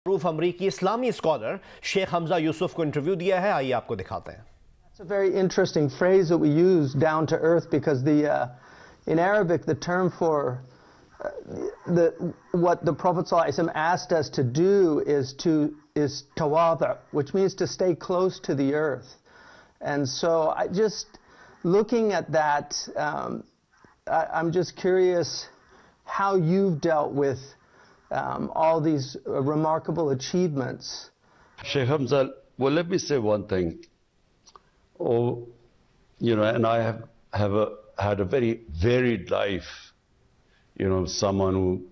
Roof अमरीकी इस्लामी scholar Sheikh Hamza Yusuf को interview दिया है, आइए आपको दिखाते हैं. It's a very interesting phrase that we use, down to earth, because in Arabic the term for what the Prophet ﷺ asked us to do is tawada, which means to stay close to the earth. And so I just looking at that, I'm just curious how you've dealt with all these remarkable achievements. Shaykh Hamza, well, let me say one thing. And I have had a very varied life. Someone who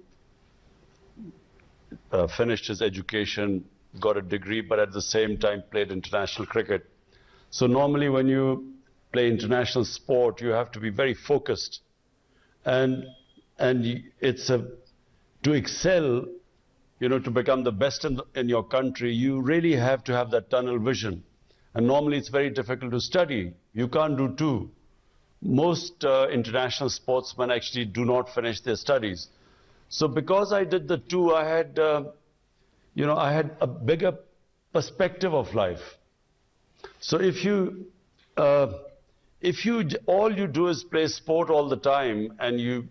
finished his education, got a degree, but at the same time played international cricket. So normally when you play international sport, you have to be very focused. And it's to excel, to become the best in your country, you really have to have that tunnel vision. And normally it's very difficult to study. You can't do two. Most international sportsmen actually do not finish their studies. So because I did the two, I had, I had a bigger perspective of life. So if you all you do is play sport all the time, and you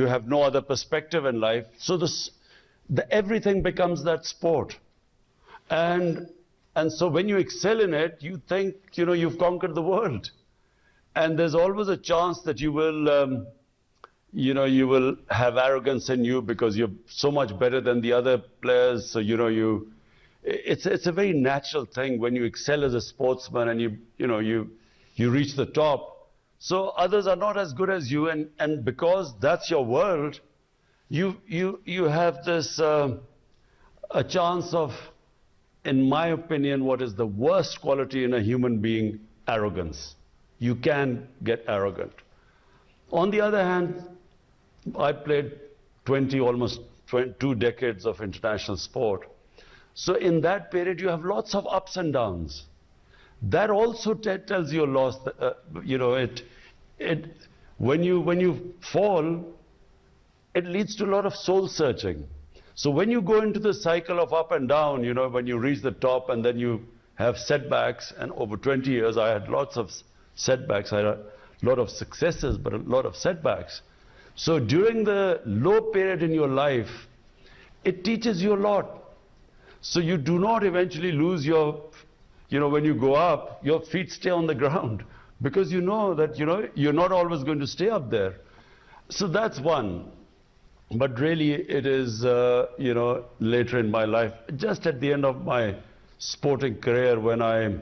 have no other perspective in life, so everything becomes that sport. And so when you excel in it, you think, you've conquered the world. And there's always a chance that you will, you will have arrogance in you because you're so much better than the other players. So, it's a very natural thing when you excel as a sportsman and you reach the top. So others are not as good as you, and because that's your world, you have this, a chance of, in my opinion, what is the worst quality in a human being? Arrogance. You can get arrogant. On the other hand, I played almost 2 decades of international sport. So in that period, you have lots of ups and downs. That also tells you a lot. When you fall, it leads to a lot of soul searching. So when you go into the cycle of up and down, when you reach the top and then you have setbacks, and over 20 years I had lots of setbacks. I had a lot of successes, but a lot of setbacks. So during the low period in your life, it teaches you a lot. So you do not eventually lose your, when you go up, your feet stay on the ground, because you know that, you're not always going to stay up there. So that's one. But really, it is, later in my life, just at the end of my sporting career, when I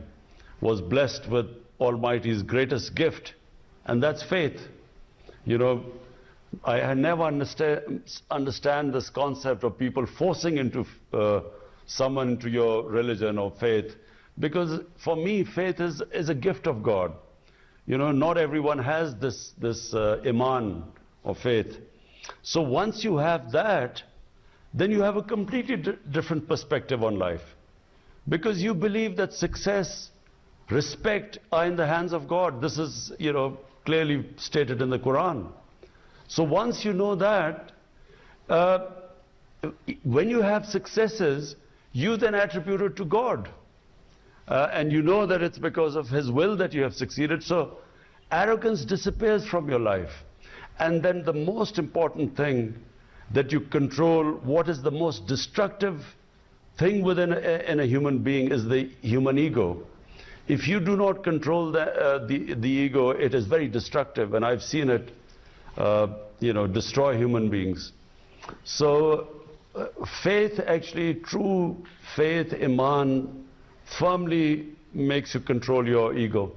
was blessed with Almighty's greatest gift, and that's faith. I never understand this concept of people forcing someone into your religion or faith, because for me, faith is a gift of God. Not everyone has this iman of faith. So once you have that, then you have a completely different perspective on life. Because you believe that success, respect are in the hands of God. This is, clearly stated in the Quran. So once you know that, when you have successes, you then attribute it to God. And you know that it's because of His will that you have succeeded. So arrogance disappears from your life. And then the most important thing, that you control what is the most destructive thing within a human being, is the human ego. If you do not control the ego, it is very destructive, and I've seen it destroy human beings. So faith, actually, true faith, iman, firmly makes you control your ego.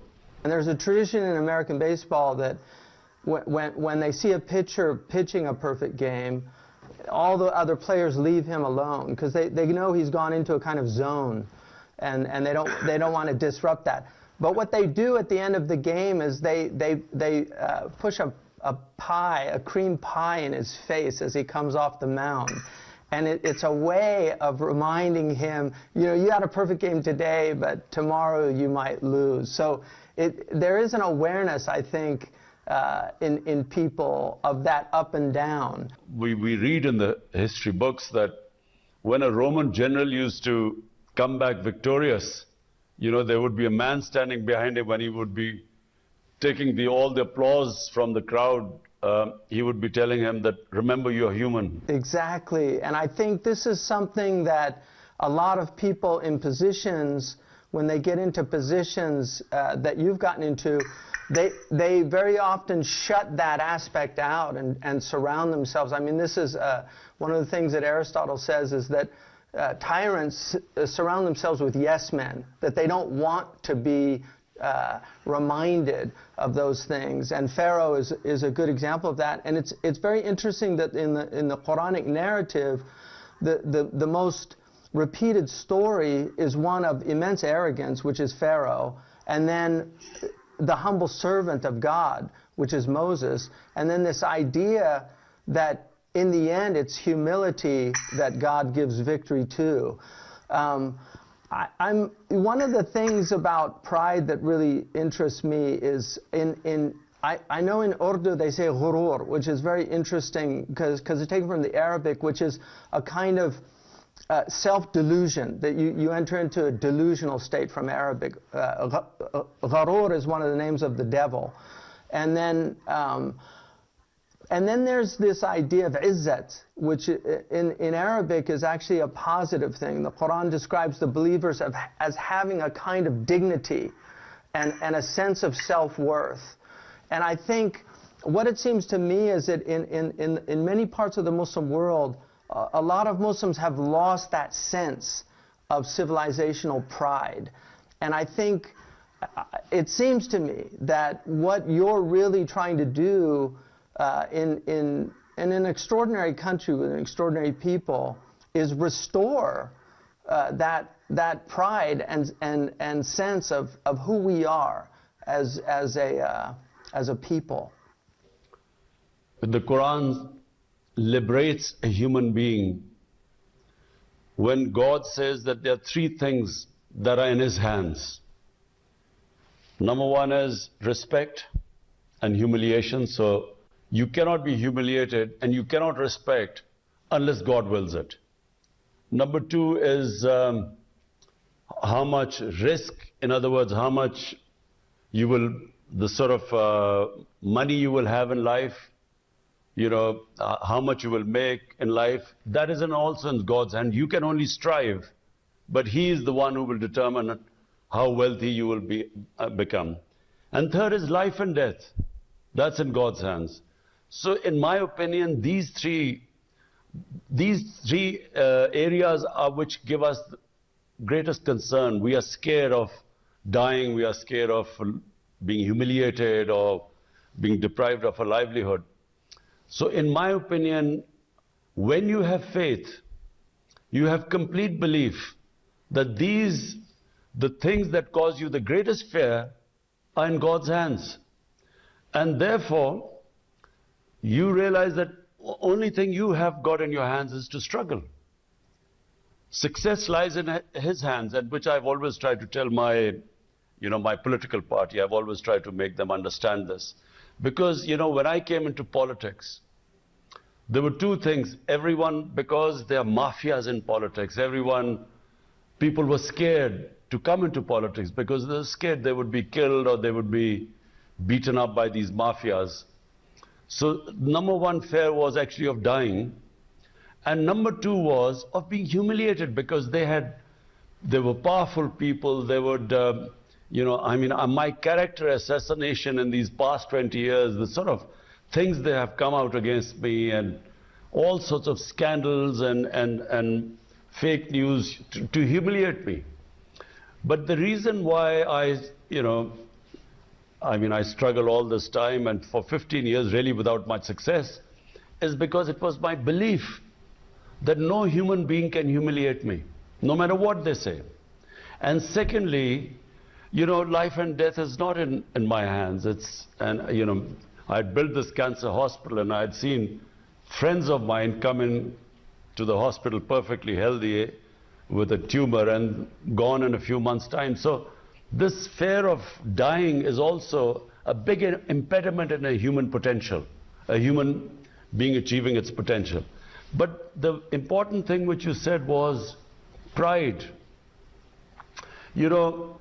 And there's a tradition in American baseball that when they see a pitcher pitching a perfect game, all the other players leave him alone, because they know he's gone into a kind of zone, and they don't want to disrupt that. But what they do at the end of the game is they push a cream pie in his face as he comes off the mound. And it's a way of reminding him, you had a perfect game today, but tomorrow you might lose. So there is an awareness, I think, in people of that up and down. We read in the history books that when a Roman general used to come back victorious, you know, there would be a man standing behind him when he would be taking all the applause from the crowd. He would be telling him that, remember, you're human. Exactly. And I think this is something that a lot of people in positions, when they get into positions that you've gotten into, they very often shut that aspect out and surround themselves. I mean, this is one of the things that Aristotle says is that tyrants surround themselves with yes men, that they don't want to be reminded of those things. And Pharaoh is a good example of that. And it's very interesting that in the Quranic narrative, the most repeated story is one of immense arrogance, which is Pharaoh, and then the humble servant of God, which is Moses, and then this idea that in the end it's humility that God gives victory to. One of the things about pride that really interests me is I know in Urdu they say ghurur, which is very interesting because it's taken from the Arabic, which is a kind of self-delusion, that you enter into a delusional state from Arabic. Gharur is one of the names of the devil. And then there's this idea of izzat, which in Arabic is actually a positive thing. The Quran describes the believers as having a kind of dignity and a sense of self-worth. And I think what it seems to me is that in many parts of the Muslim world, a lot of Muslims have lost that sense of civilizational pride. And I think it seems to me that what you're really trying to do in an extraordinary country with an extraordinary people is restore that pride and sense of who we are as a people. The Quran liberates a human being when God says that there are three things that are in His hands. Number one is respect and humiliation. So you cannot be humiliated and you cannot respect unless God wills it. Number two is how much risk, in other words, how much you will, the sort of money you will have in life, you know, how much you will make in life, that is also in God's hand. You can only strive, but He is the one who will determine how wealthy you will become. And third is life and death. That's in God's hands. So in my opinion, these three areas are which give us the greatest concern. We are scared of dying, we are scared of being humiliated or being deprived of a livelihood. So in my opinion, when you have faith, you have complete belief that the things that cause you the greatest fear are in God's hands. And therefore, you realize that the only thing you have got in your hands is to struggle. Success lies in His hands, and which I've always tried to tell my political party. I've always tried to make them understand this. Because, when I came into politics, there were two things. Everyone, because there are mafias in politics, people were scared to come into politics because they were scared they would be killed or they would be beaten up by these mafias. So number one fear was actually of dying. And number two was of being humiliated because they were powerful people. They would, my character assassination in these past 20 years, the sort of things they have come out against me and all sorts of scandals and fake news to humiliate me. But the reason why I struggle all this time and for 15 years really without much success is because it was my belief that no human being can humiliate me, no matter what they say. And secondly, life and death is not in my hands. I'd built this cancer hospital and I'd seen friends of mine come in to the hospital perfectly healthy with a tumor and gone in a few months' time. So this fear of dying is also a big impediment in a human potential, a human being achieving its potential. But the important thing which you said was pride. You know,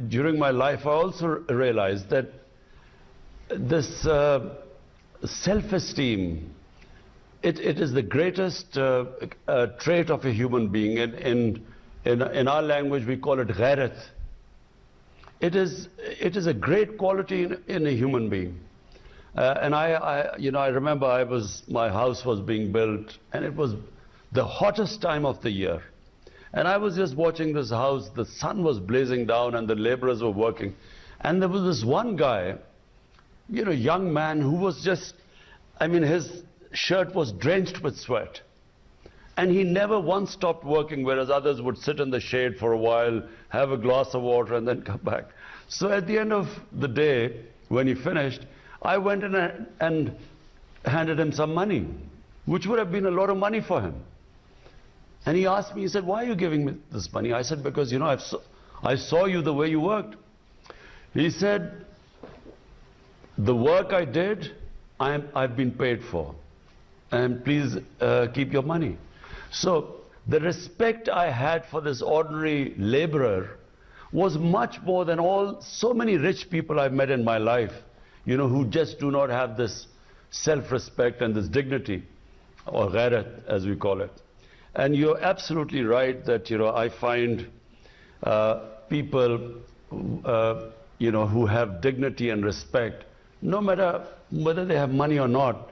during my life, I also realized that this self-esteem, it is the greatest trait of a human being. In our language, we call it ghairat. It is a great quality in a human being. And I remember my house was being built, and it was the hottest time of the year. And I was just watching this house, the sun was blazing down and the laborers were working. And there was this one guy, you know, young man who was just, his shirt was drenched with sweat. And he never once stopped working, whereas others would sit in the shade for a while, have a glass of water and then come back. So at the end of the day, when he finished, I went in and handed him some money, which would have been a lot of money for him. And he asked me, he said, "Why are you giving me this money?" I said, "Because, you know, I saw you the way you worked." He said, "The work I did, I've been paid for. And please keep your money." So the respect I had for this ordinary laborer was much more than so many rich people I've met in my life, you know, who just do not have this self-respect and this dignity, or ghairat as we call it. And you're absolutely right that, you know, I find people, you know, who have dignity and respect, no matter whether they have money or not,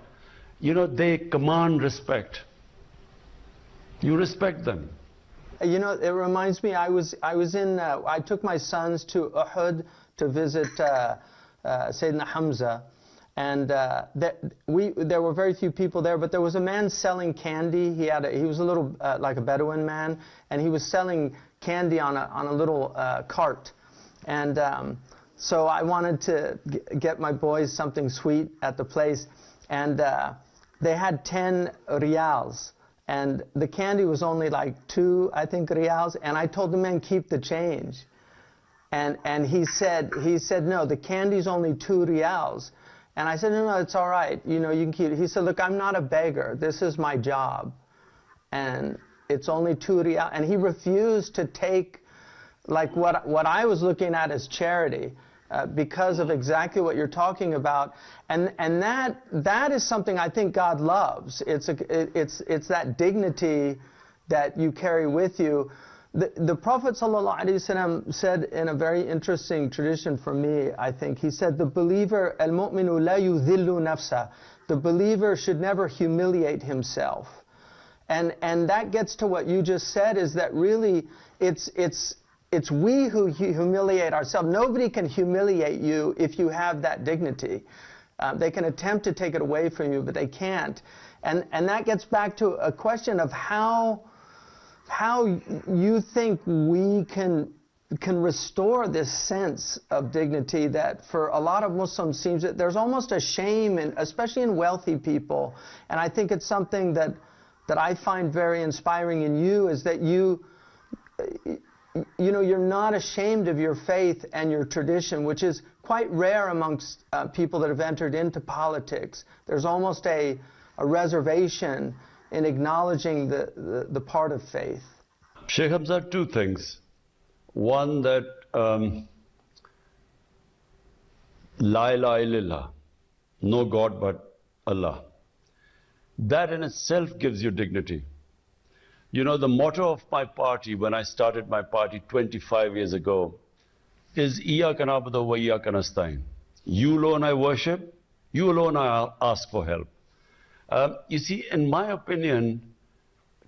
you know, they command respect. You respect them. You know, it reminds me, I took my sons to Uhud to visit Sayyidina Hamza. And there were very few people there, but there was a man selling candy. He was a little like a Bedouin man, and he was selling candy on a little cart. And so I wanted to get my boys something sweet at the place, and they had 10 riyals, and the candy was only like 2, I think, riyals. And I told the man, "Keep the change." And he said, "No, the candy's only 2 riyals." And I said, "No, it's all right. You know, you can keep it." He said, "Look, I'm not a beggar. This is my job. And it's only 2 riyal." And he refused to take, like, what I was looking at as charity, because of exactly what you're talking about. And that is something I think God loves. It's that dignity that you carry with you. The Prophet ﷺ said in a very interesting tradition for me, I think, he said, the believer, al-mu'minu la yudhillu nafsa, the believer should never humiliate himself. And that gets to what you just said, is that really it's we who humiliate ourselves. Nobody can humiliate you if you have that dignity. They can attempt to take it away from you, but they can't. And that gets back to a question of how you think we can restore this sense of dignity that for a lot of Muslims seems that there's almost a shame, especially in wealthy people. And I think it's something that I find very inspiring in you, is that you know, you're not ashamed of your faith and your tradition, which is quite rare amongst people that have entered into politics. There's almost a reservation in acknowledging the part of faith. Shaykh Hamza, 2 things. One, that La ilaha illallah, no God but Allah. That in itself gives you dignity. You know, the motto of my party, when I started my party 25 years ago, is Iyyaka na'budu wa iyyaka nasta'in. You alone I worship, you alone I ask for help. You see, in my opinion,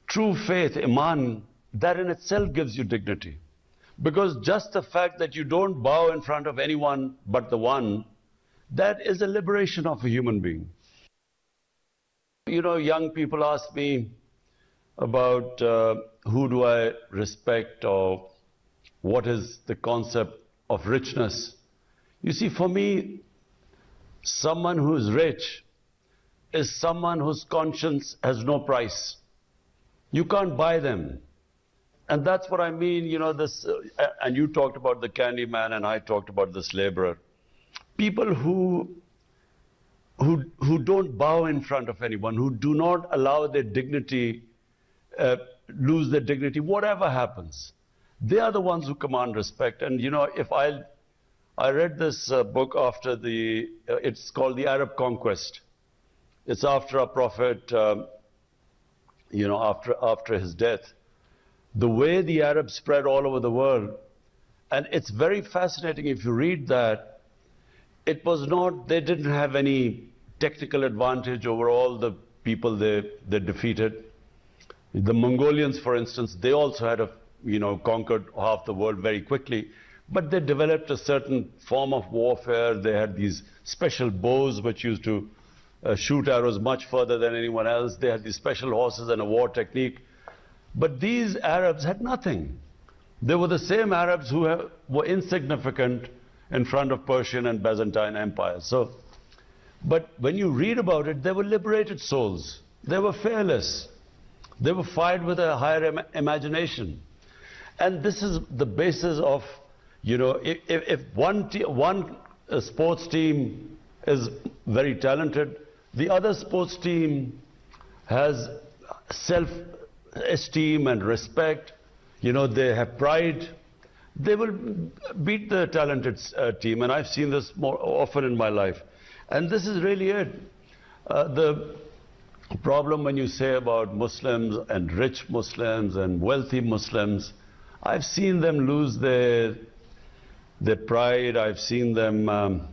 true faith, Iman, that in itself gives you dignity. Because just the fact that you don't bow in front of anyone but the one, that is a liberation of a human being. You know, young people ask me about who do I respect, or what is the concept of richness. You see, for me, someone who is rich is someone whose conscience has no price. You can't buy them. And that's what I mean, you know, this, and you talked about the candy man and I talked about this laborer. People who don't bow in front of anyone, who do not allow their dignity, lose their dignity, whatever happens. They are the ones who command respect. And, you know, if I read this book after it's called the Arab Conquest. It's after our Prophet, you know, after his death. The way the Arabs spread all over the world, and it's very fascinating if you read that, it was not, they didn't have any technical advantage over all the people they defeated. The Mongolians, for instance, they also had conquered half the world very quickly, but they developed a certain form of warfare. They had these special bows which used to shoot arrows much further than anyone else. They had these special horses and a war technique. But these Arabs had nothing. They were the same Arabs who were insignificant in front of Persian and Byzantine empires. So, but when you read about it, they were liberated souls. They were fearless. They were fired with a higher imagination. And this is the basis of, you know, if one sports team is very talented, the other sports team has self-esteem and respect, you know, they have pride, they will beat the talented team. And I've seen this more often in my life. And this is really it. The problem when you say about Muslims and rich Muslims and wealthy Muslims, I've seen them lose their pride. I've seen them,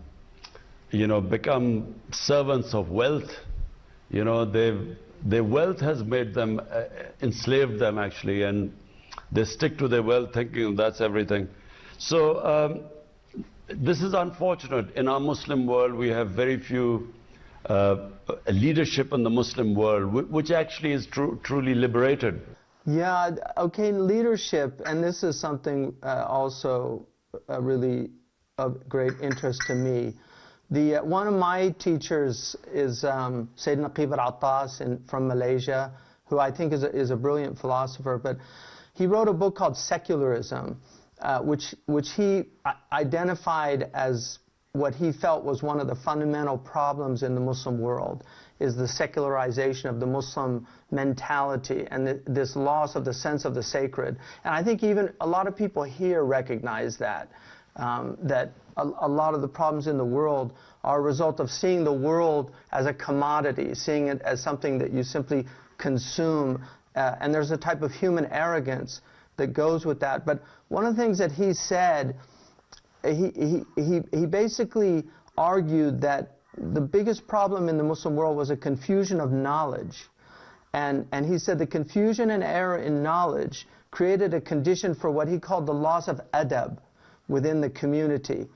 you know, become servants of wealth. You know, their wealth has made them, enslaved them actually, and they stick to their wealth thinking that's everything. So this is unfortunate. In our Muslim world, we have very few leadership in the Muslim world, which actually is truly liberated. Yeah, okay, leadership, and this is something also really of great interest to me. One of my teachers is Sayyid Naqib al-Attas from Malaysia, who I think is a brilliant philosopher, but he wrote a book called Secularism, which he identified as what he felt was one of the fundamental problems in the Muslim world, is the secularization of the Muslim mentality and this loss of the sense of the sacred. And I think even a lot of people here recognize that, that a lot of the problems in the world are a result of seeing the world as a commodity, seeing it as something that you simply consume, and there's a type of human arrogance that goes with that. But one of the things that he said, he basically argued that the biggest problem in the Muslim world was a confusion of knowledge. And he said the confusion and error in knowledge created a condition for what he called the loss of adab within the community.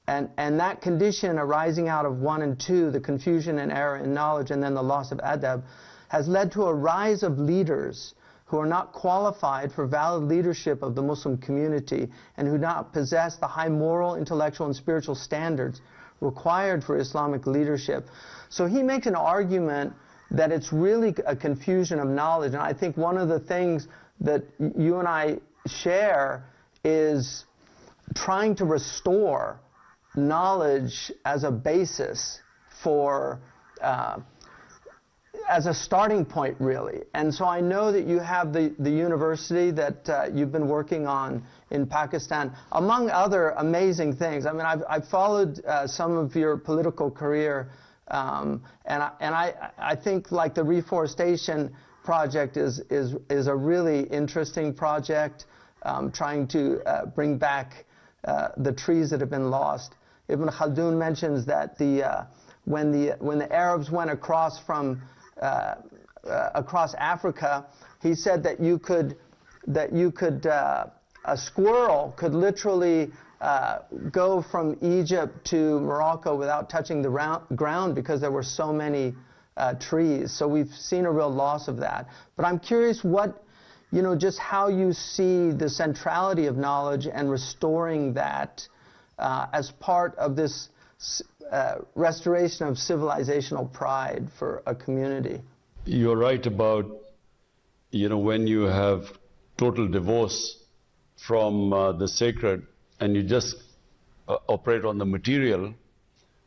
And that condition arising out of 1 and 2, the confusion and error in knowledge and then the loss of adab, has led to a rise of leaders who are not qualified for valid leadership of the Muslim community and who not possess the high moral, intellectual, and spiritual standards required for Islamic leadership. So he makes an argument that it's really a confusion of knowledge. And I think one of the things that you and I share is trying to restore knowledge as a basis for as a starting point, really. And so I know that you have the university that you've been working on in Pakistan, among other amazing things. I mean, I've followed some of your political career, and I think like the reforestation project is a really interesting project, trying to bring back the trees that have been lost. Ibn Khaldun mentions that when the Arabs went across from across Africa, he said that a squirrel could literally go from Egypt to Morocco without touching the ground because there were so many trees. So we've seen a real loss of that. But I'm curious just how you see the centrality of knowledge and restoring that as part of this restoration of civilizational pride for a community. You're right about, when you have total divorce from the sacred, and you just operate on the material,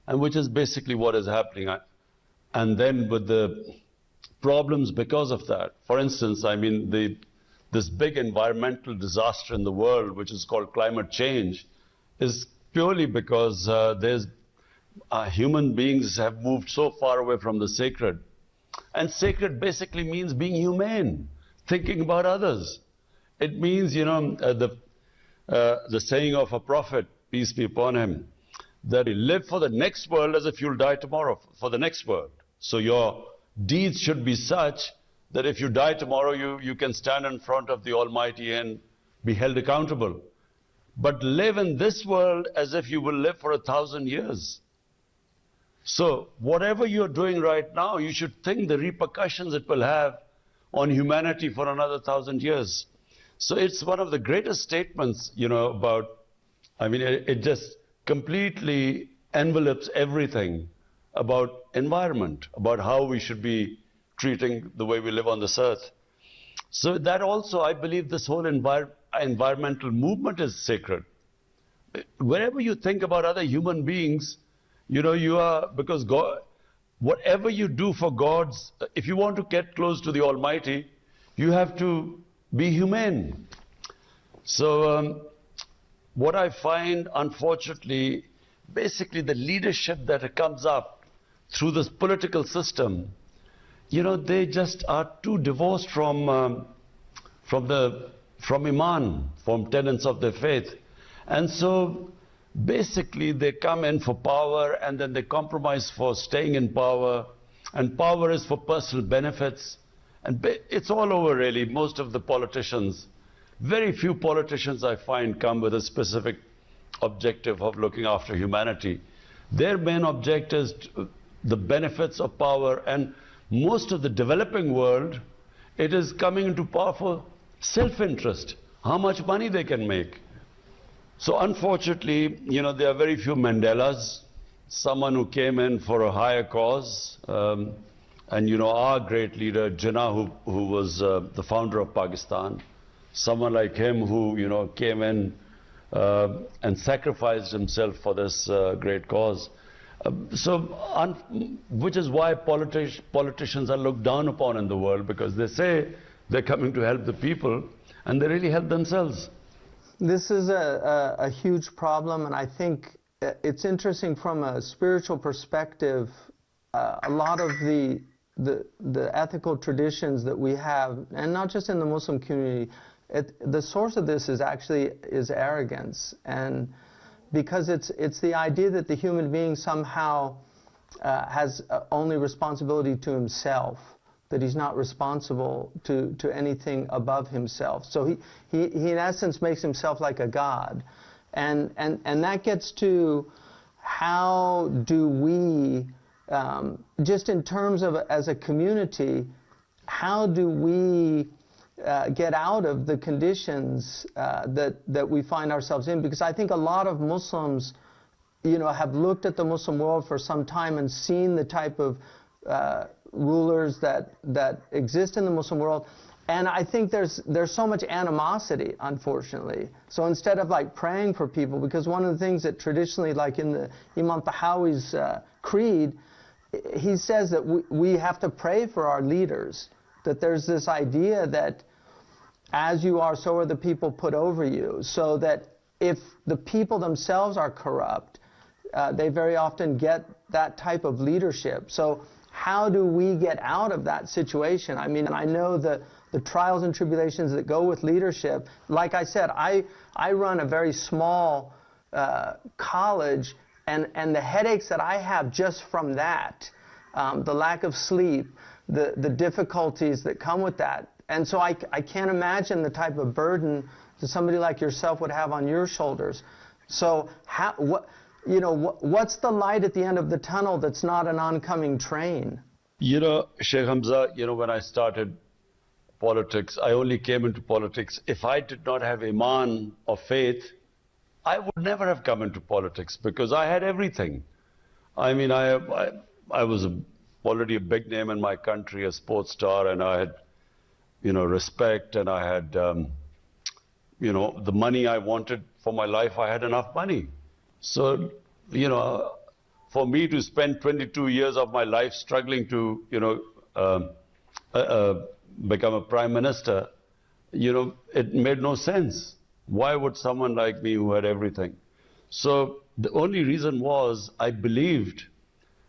and which is basically what is happening. And then with the problems because of that, for instance, I mean, this big environmental disaster in the world, which is called climate change, is purely because human beings have moved so far away from the sacred. And sacred basically means being humane, thinking about others. It means, you know, the saying of a prophet, peace be upon him, that you live for the next world as if you'll die tomorrow, for the next world. So your deeds should be such that if you die tomorrow, you can stand in front of the Almighty and be held accountable. But live in this world as if you will live for 1,000 years. So whatever you're doing right now, you should think the repercussions it will have on humanity for another 1,000 years. So it's one of the greatest statements, you know, about, I mean, it just completely envelopes everything about environment, about how we should be treating the way we live on this earth. So that also, I believe this whole environmental movement is sacred. Wherever you think about other human beings, you know, you are, because God, whatever you do for God's, if you want to get close to the Almighty, you have to be humane. So what I find, unfortunately, basically the leadership that comes up through this political system, you know, they just are too divorced from Iman, from tenets of their faith. And so basically they come in for power and then they compromise for staying in power, and power is for personal benefits. And it's all over really. Most of the politicians, very few politicians I find come with a specific objective of looking after humanity. Their main objective is the benefits of power, and most of the developing world, it is coming into power for self-interest, how much money they can make. So unfortunately, you know, there are very few Mandelas, someone who came in for a higher cause. And you know, our great leader, Jinnah, who was the founder of Pakistan, someone like him who, you know, came in and sacrificed himself for this great cause. Which is why politicians are looked down upon in the world, because they say they're coming to help the people, and they really help themselves. This is a huge problem, and I think it's interesting from a spiritual perspective. A lot of the ethical traditions that we have, and not just in the Muslim community, the source of this is actually arrogance, and because it's the idea that the human being somehow has only responsibility to himself, that he's not responsible to anything above himself. So he in essence makes himself like a god, and that gets to how do we, just in terms of as a community, how do we get out of the conditions that we find ourselves in? Because I think a lot of Muslims, you know, have looked at the Muslim world for some time and seen the type of rulers that exist in the Muslim world, and I think there's so much animosity, unfortunately. So instead of like praying for people, because one of the things that traditionally, like in the Imam Tahawi's creed, he says that we have to pray for our leaders, that there's this idea that as you are, so are the people put over you, so that if the people themselves are corrupt, they very often get that type of leadership. So how do we get out of that situation? I mean, and I know the trials and tribulations that go with leadership. Like I said, I run a very small college, and the headaches that I have just from that, the lack of sleep, the difficulties that come with that. And so I can't imagine the type of burden that somebody like yourself would have on your shoulders. So what's the light at the end of the tunnel that's not an oncoming train? You know, Shaykh Hamza, you know, when I started politics, I only came into politics. If I did not have Iman or faith, I would never have come into politics, because I had everything. I mean, I was already a big name in my country, a sports star, and I had, you know, respect, and I had the money I wanted for my life, I had enough money. So, for me to spend 22 years of my life struggling to, become a prime minister, it made no sense. Why would someone like me who had everything? So the only reason was I believed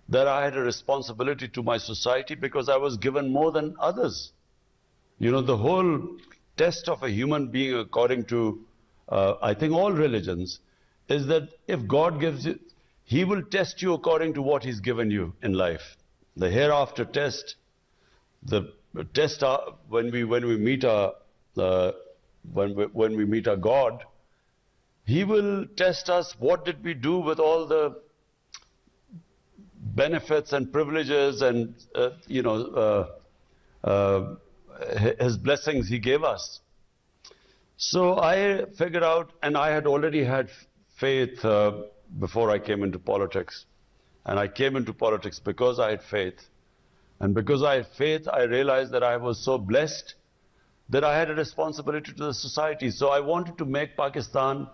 that I had a responsibility to my society because I was given more than others. The whole test of a human being, according to, I think, all religions, is that if God gives you, He will test you according to what He's given you in life. The hereafter test, the test when we meet our when we meet our God, He will test us. What did we do with all the benefits and privileges and His blessings He gave us? So I figured out, and I had already had faith before I came into politics. And I came into politics because I had faith. And because I had faith, I realized that I was so blessed that I had a responsibility to the society. So I wanted to make Pakistan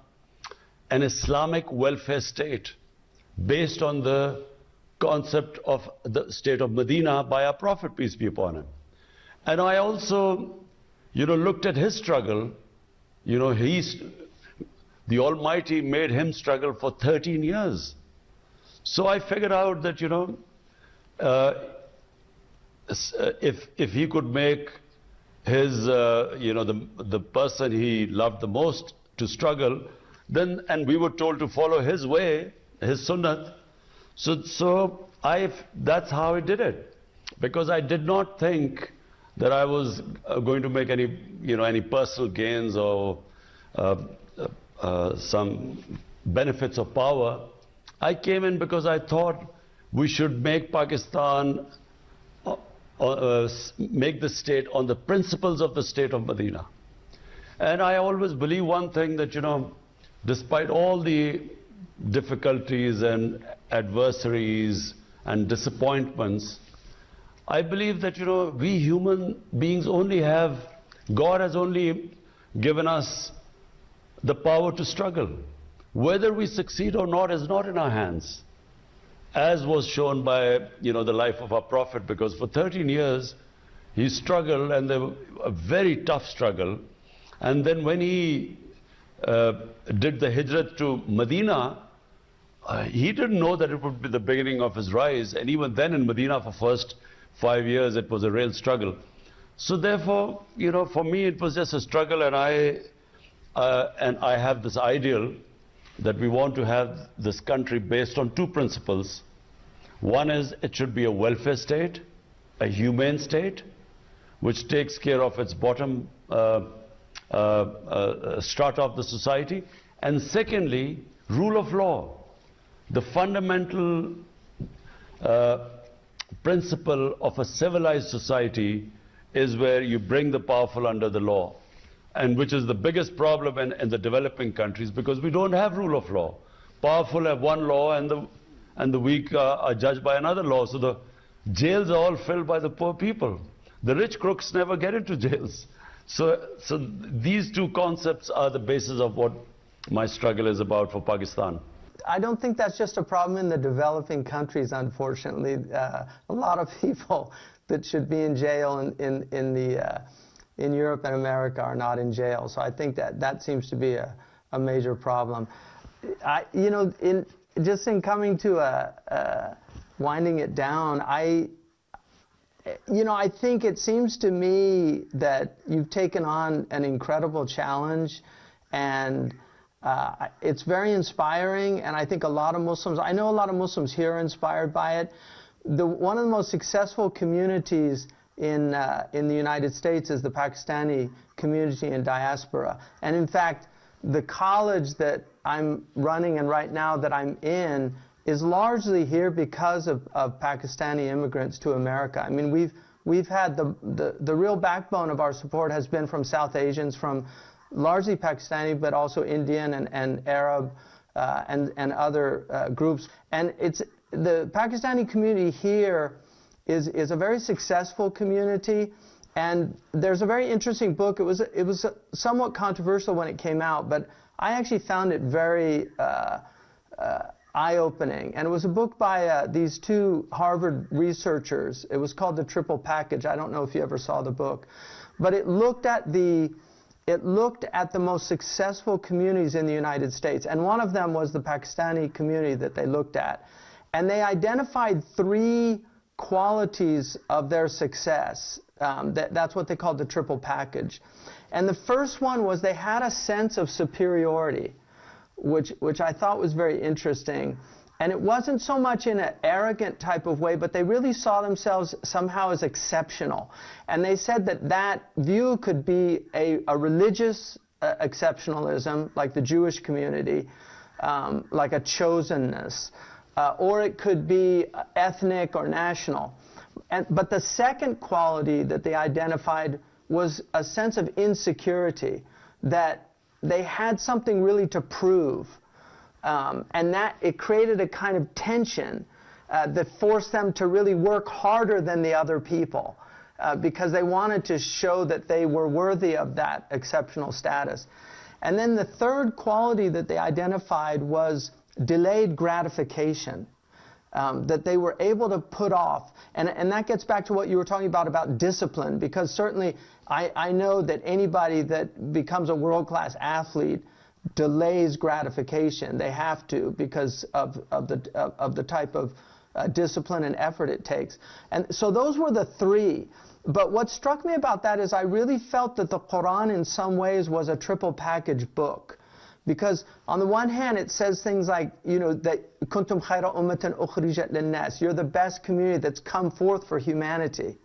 an Islamic welfare state based on the concept of the state of Medina by our Prophet, peace be upon him. And I also, looked at his struggle. The Almighty made him struggle for 13 years. So I figured out that, if he could make his, the person he loved the most to struggle, then, and we were told to follow his way, his sunnah. So that's how I did it. Because I did not think that I was going to make any personal gains or some benefits of power. I came in because I thought we should make Pakistan, make the state on the principles of the state of Medina. And I always believe one thing, that, despite all the difficulties and adversaries and disappointments, I believe that, we human beings God has only given us the power to struggle. Whether we succeed or not is not in our hands, as was shown by, the life of our Prophet, because for 13 years he struggled, and a very tough struggle. And then when he did the hijrat to Medina, he didn't know that it would be the beginning of his rise. And even then in Medina, for first 5 years, it was a real struggle. So therefore, for me, it was just a struggle, and I have this ideal that we want to have this country based on two principles. One is, it should be a welfare state, a humane state, which takes care of its bottom strata of the society. And secondly, rule of law. The fundamental principle of a civilized society is where you bring the powerful under the law, and which is the biggest problem in the developing countries, because we don't have rule of law. Powerful have one law, and the weak are judged by another law. So the jails are all filled by the poor people. The rich crooks never get into jails. So these two concepts are the basis of what my struggle is about for Pakistan. I don't think that's just a problem in the developing countries, unfortunately. A lot of people that should be in jail in Europe and America are not in jail. So I think that seems to be a major problem. In coming to winding it down, I think it seems to me that you've taken on an incredible challenge, and it's very inspiring. And I think a lot of Muslims, I know a lot of Muslims here are inspired by it. One of the most successful communities in the United States is the Pakistani community in diaspora. And in fact, the college that I'm running and right now that I'm in is largely here because of Pakistani immigrants to America. I mean, we've had the real backbone of our support has been from South Asians, from largely Pakistani, but also Indian and Arab and other groups. And the Pakistani community here is a very successful community, And there's a very interesting book. It was somewhat controversial when it came out, but I actually found it very eye-opening. And it was a book by these two Harvard researchers. It was called The Triple Package. I don't know if you ever saw the book, but it looked at the most successful communities in the United States, and one of them was the Pakistani community that they looked at. And they identified 3 qualities of their success. That's what they called the triple package. And the first one was they had a sense of superiority, which I thought was very interesting. And it wasn't so much in an arrogant type of way, but they really saw themselves somehow as exceptional. And they said that that view could be a religious exceptionalism, like the Jewish community, like a chosenness, or it could be ethnic or national. But the second quality that they identified was a sense of insecurity, that they had something really to prove. And that it created a kind of tension that forced them to really work harder than the other people because they wanted to show that they were worthy of that exceptional status. And then the third quality that they identified was delayed gratification, that they were able to put off. And that gets back to what you were talking about discipline, because certainly I know that anybody that becomes a world-class athlete delays gratification. They have to, because of the type of discipline and effort it takes. And so those were the 3. But what struck me about that is I really felt that the Quran in some ways was a triple package book. Because on the one hand it says things like, you know, that kuntum khayra ummatan ukhrijat linnas, you're the best community that's come forth for humanity.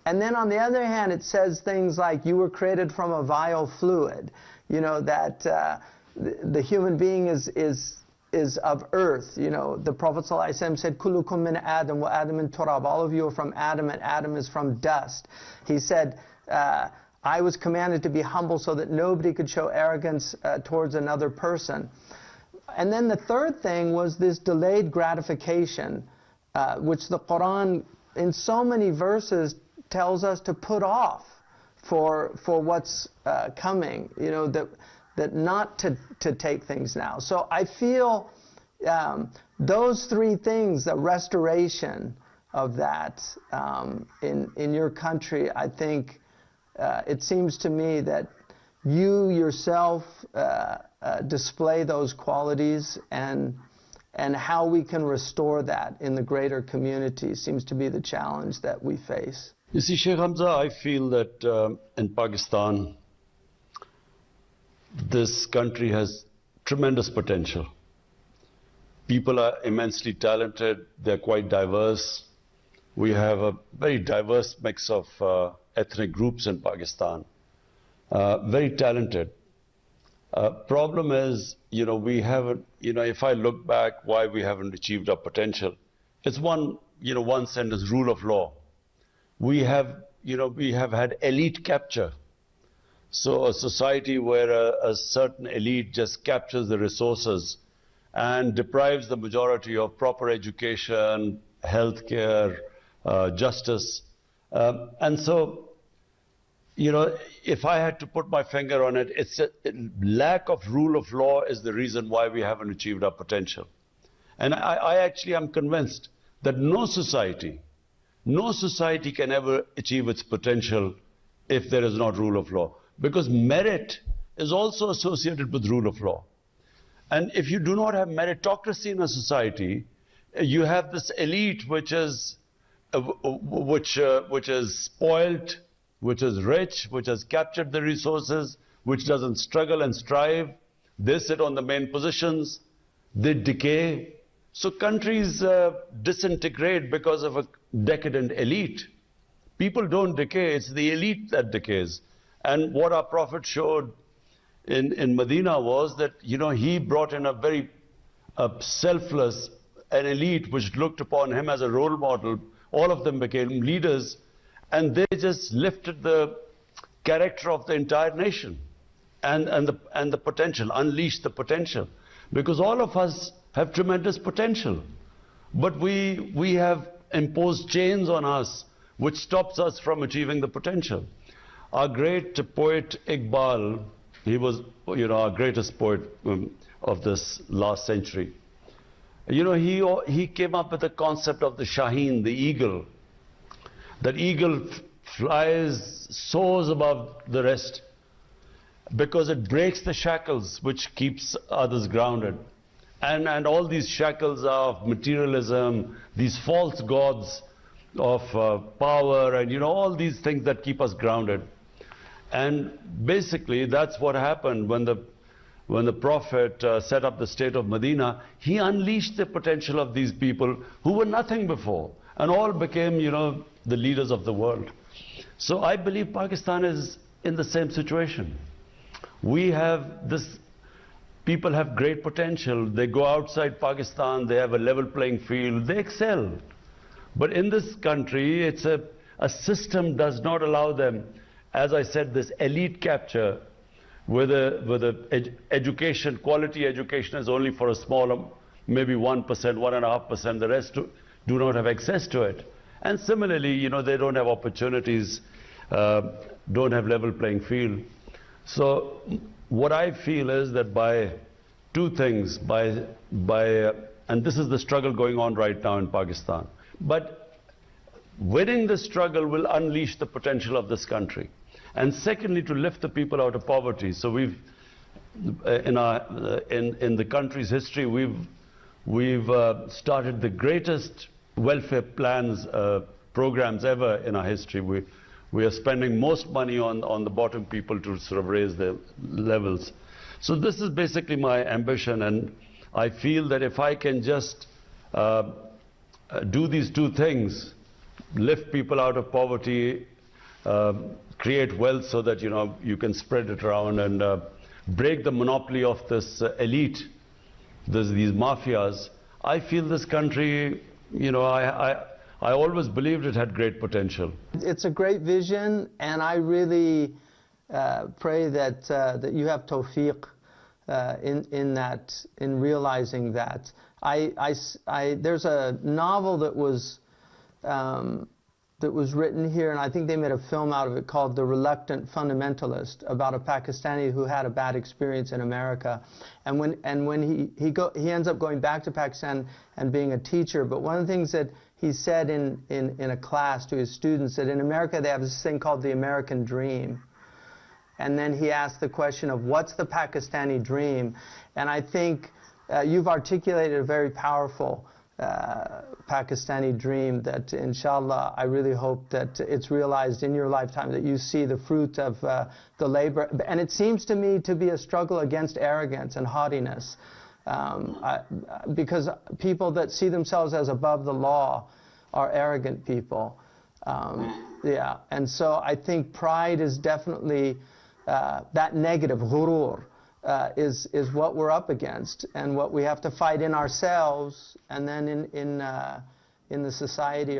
And then on the other hand it says things like you were created from a vile fluid. You know, that the human being is of earth. You know, the Prophet ﷺ said, Kullukum min Adam wa Adam min turab. All of you are from Adam, and Adam is from dust. He said, I was commanded to be humble so that nobody could show arrogance towards another person. And then the third thing was this delayed gratification, which the Quran in so many verses tells us to put off for what's coming, you know, that not to take things now. So I feel those 3 things, the restoration of that in your country, I think it seems to me that you yourself display those qualities, and how we can restore that in the greater community seems to be the challenge that we face. You see, Shaykh Hamza, I feel that in Pakistan, this country has tremendous potential. People are immensely talented, they're quite diverse. We have a very diverse mix of ethnic groups in Pakistan, very talented. Problem is, you know, we haven't, you know, if I look back why we haven't achieved our potential, it's one sentence, rule of law. We have had elite capture. So a society where a certain elite just captures the resources and deprives the majority of proper education, healthcare, justice. And so, you know, if I had to put my finger on it, it's a lack of rule of law is the reason why we haven't achieved our potential. And I actually am convinced that no society can ever achieve its potential if there is not rule of law. Because merit is also associated with rule of law. And if you do not have meritocracy in a society, you have this elite which is spoiled, which is rich, which has captured the resources, which doesn't struggle and strive. They sit on the main positions, they decay. So countries disintegrate because of a decadent elite. People don't decay, it's the elite that decays. And what our Prophet showed in Medina was that, you know, he brought in a very selfless, an elite which looked upon him as a role model. All of them became leaders, and they just lifted the character of the entire nation and the potential, unleashed the potential. Because all of us have tremendous potential, but we have imposed chains on us which stops us from achieving the potential. Our great poet Iqbal, he was, our greatest poet of this last century. He came up with the concept of the Shaheen, the eagle. That eagle flies, soars above the rest because it breaks the shackles which keeps others grounded. And all these shackles of materialism, these false gods of power, and all these things that keep us grounded. And basically that's what happened when the Prophet set up the state of Medina. He unleashed the potential of these people who were nothing before, and all became, the leaders of the world. So I believe Pakistan is in the same situation. People have great potential. They go outside Pakistan, they have a level playing field, they excel. But in this country, a system does not allow them, as I said, this elite capture, where the education, quality education is only for a small, maybe 1%, 1.5%, the rest do not have access to it. And similarly, they don't have opportunities, don't have level playing field. So what I feel is that by two things, and this is the struggle going on right now in Pakistan, but winning the struggle will unleash the potential of this country. And secondly, to lift the people out of poverty. So we've, in the country's history, we've started the greatest welfare plans, programs ever in our history. We are spending most money on the bottom people to sort of raise their levels. So this is basically my ambition, and I feel that if I can just do these two things, lift people out of poverty, create wealth so that you can spread it around, and break the monopoly of this elite, these mafias, I feel this country, I always believed it had great potential. It's a great vision, and I really pray that you have tawfiq in realizing that. There's a novel that was written here, and I think they made a film out of it, called The Reluctant Fundamentalist, about a Pakistani who had a bad experience in America. And when he ends up going back to Pakistan and being a teacher, but one of the things that he said in a class to his students, that in America they have this thing called the American Dream. And then he asked the question of, what's the Pakistani dream? And I think you've articulated a very powerful Pakistani dream that, inshallah, I really hope that it's realized in your lifetime, that you see the fruit of the labor. And it seems to me to be a struggle against arrogance and haughtiness, because people that see themselves as above the law are arrogant people. Yeah, and so I think pride is definitely that negative, ghurur, is what we're up against, and what we have to fight in ourselves, and then in the society.